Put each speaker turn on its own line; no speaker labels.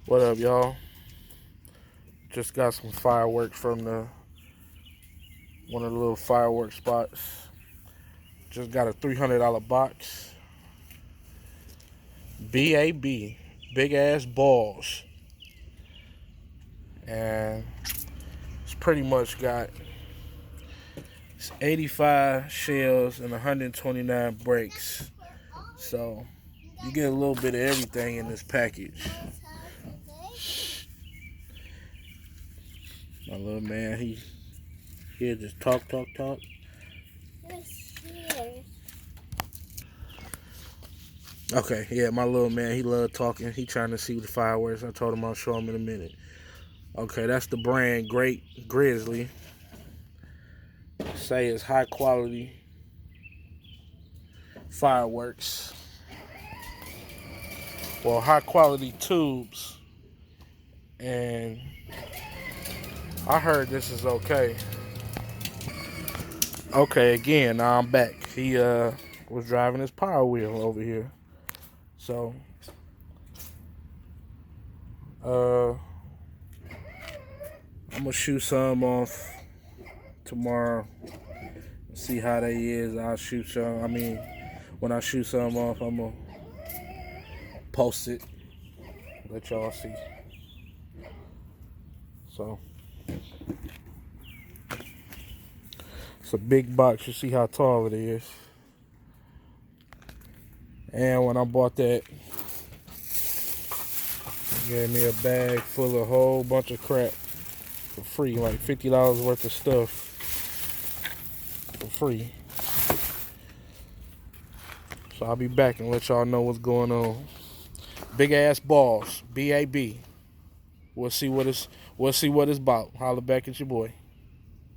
What up, y'all? Just got some fireworks from one of the little fireworks spots. Just got a $300 box. B.A.B. Big ass balls. And it's pretty much got 85 shells and 129 breaks. So you get a little bit of everything in this package. My little man, he'll just talk. Okay, yeah, my little man, he love talking. He trying to see the fireworks. I told him I'll show him in a minute. Okay, that's the brand Great Grizzly. Say it's high quality fireworks. Well, high quality tubes. And I heard this is okay. Okay, again, now I'm back. He was driving his Power Wheel over here. So I'm gonna shoot some off tomorrow. See how they is. I'll shoot some. I mean, when I shoot some off, I'm gonna post it. Let y'all see. So it's a big box. You see how tall it is. And when I bought that, it gave me a bag full of a whole bunch of crap for free, like $50 worth of stuff for free. So I'll be back and let y'all know what's going on. Big ass balls, B.A.B. We'll see what it's about. Holla back at your boy.